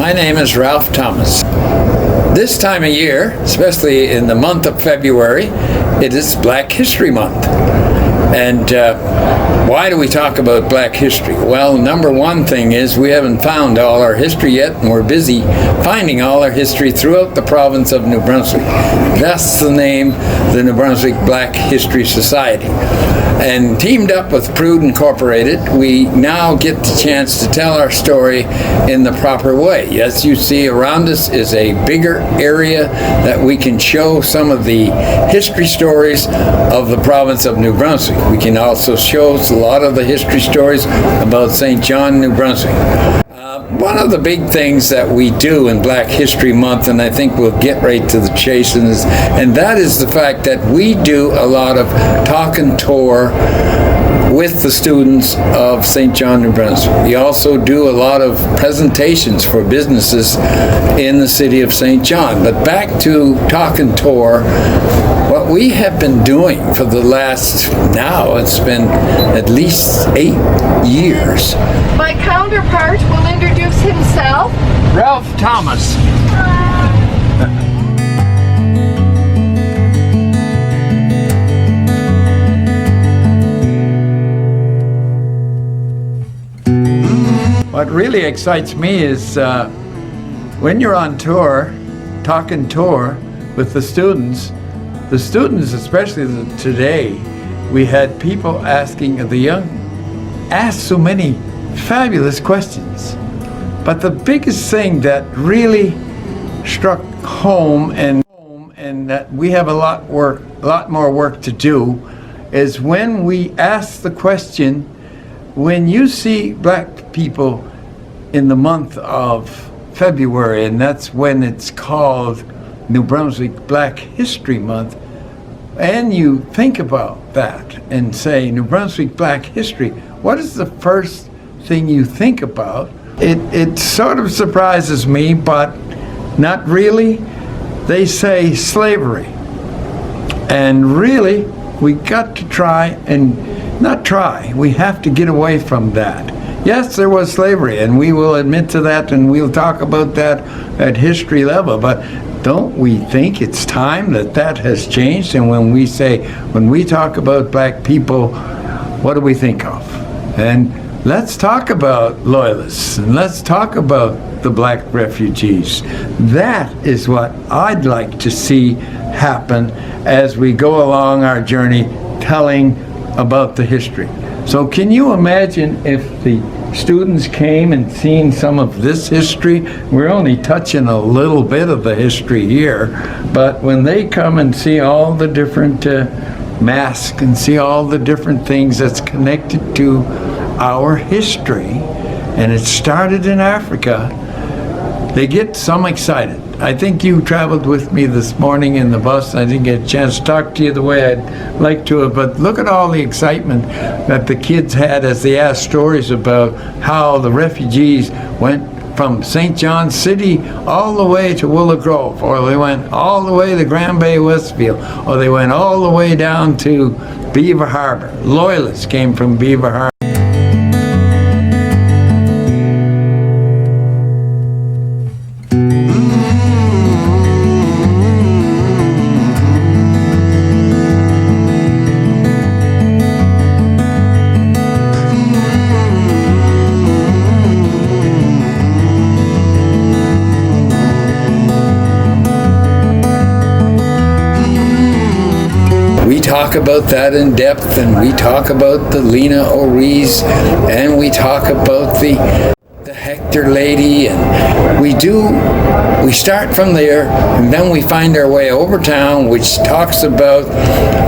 My name is Ralph Thomas. This time of year, especially in the month of February, it is Black History Month. And why do we talk about Black history? Well, number one thing is we haven't found all our history yet, and we're busy finding all our history throughout the province of New Brunswick. Thus the name, the New Brunswick Black History Society. And teamed up with Prude Incorporated, we now get the chance to tell our story in the proper way. Yes, you see around us is a bigger area that we can show some of the history stories of the province of New Brunswick. We can also show a lot of the history stories about St. John, New Brunswick. One of the big things that we do in Black History Month, and I think we'll get right to the chase, and that is the fact that we do a lot of talk and tour with the students of St. John, New Brunswick. We also do a lot of presentations for businesses in the city of St. John. But back to talk and tour, what we have been doing for the last, now it's been at least 8 years. My counterpart will introduce himself. Ralph Thomas. What really excites me is when you're on tour, talking tour with the students, especially today, we had people asking, the young asked so many fabulous questions. But the biggest thing that really struck home and that we have a lot more work to do is when we ask the question, when you see Black people in the month of February, and that's when it's called New Brunswick Black History Month, and you think about that and say New Brunswick Black History, what is the first thing you think about? It sort of surprises me, but not really. They say slavery. And really, we got to try and not try. We have to get away from that. Yes, there was slavery, and we will admit to that, and we'll talk about that at history level, but don't we think it's time that has changed? And when we talk about Black people, what do we think of? And let's talk about loyalists, and let's talk about the Black refugees. That is what I'd like to see happen as we go along our journey telling about the history. So can you imagine if the students came and seen some of this history? We're only touching a little bit of the history here, but when they come and see all the different masks and see all the different things that's connected to our history, and it started in Africa, they get some excited. I think you traveled with me this morning in the bus. I didn't get a chance to talk to you the way I'd like to have, but look at all the excitement that the kids had as they asked stories about how the refugees went from St. John City all the way to Willow Grove, or they went all the way to Grand Bay, Westfield, or they went all the way down to Beaver Harbor. Loyalists came from Beaver Harbor. We talk about that in depth, and we talk about the Lena O'Rees, and we talk about the Hector lady, and we start from there, and then we find our way over town, which talks about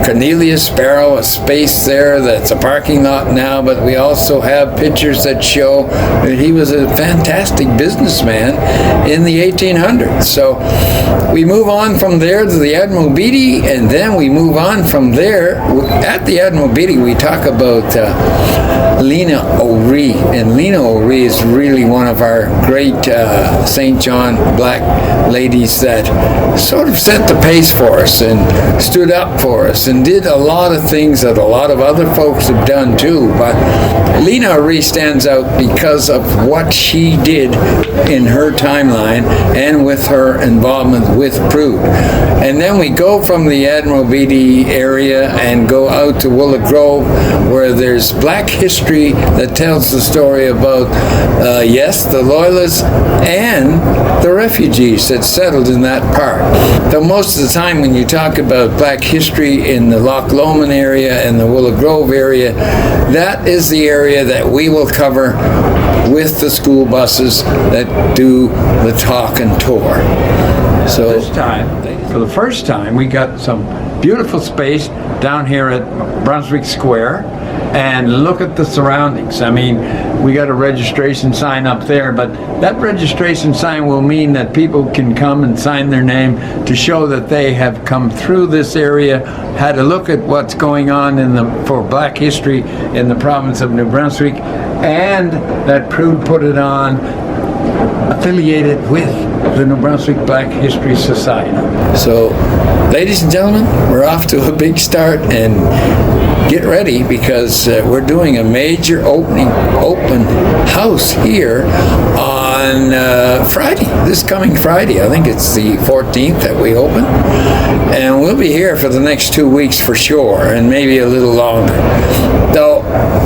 Cornelius Sparrow, a space there that's a parking lot now, but we also have pictures that show that he was a fantastic businessman in the 1800s. So we move on from there to the Admiral Beatty, and then we move on from there. At the Admiral Beatty, we talk about Lena O'Ree, and Lena O'Ree is really one of of our great St. John black ladies that sort of set the pace for us and stood up for us and did a lot of things that a lot of other folks have done too. But Lena Marie stands out because of what she did in her timeline and with her involvement with Prude. And then we go from the Admiral Beatty area and go out to Willow Grove, where there's black history that tells the story about, yes, the Loyalists and the refugees that settled in that part. Though most of the time when you talk about black history in the Loch Lomond area and the Willow Grove area, that is the area that we will cover with the school buses that do the talk and tour. So this time, for the first time, we got some beautiful space down here at Brunswick Square, and look at the surroundings. I mean, we got a registration sign up there, but that registration sign will mean that people can come and sign their name to show that they have come through this area, had a look at what's going on for black history in the province of New Brunswick, and that Prude put it on, affiliated with the New Brunswick Black History Society. So, ladies and gentlemen, we're off to a big start, and get ready because we're doing a major open house here on Friday, this coming Friday. I think it's the 14th that we open, and we'll be here for the next 2 weeks for sure, and maybe a little longer. So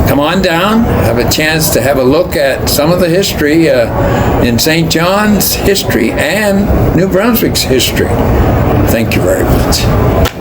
come on down, have a chance to have a look at some of the history in St. John's history and New Brunswick's history. Thank you very much.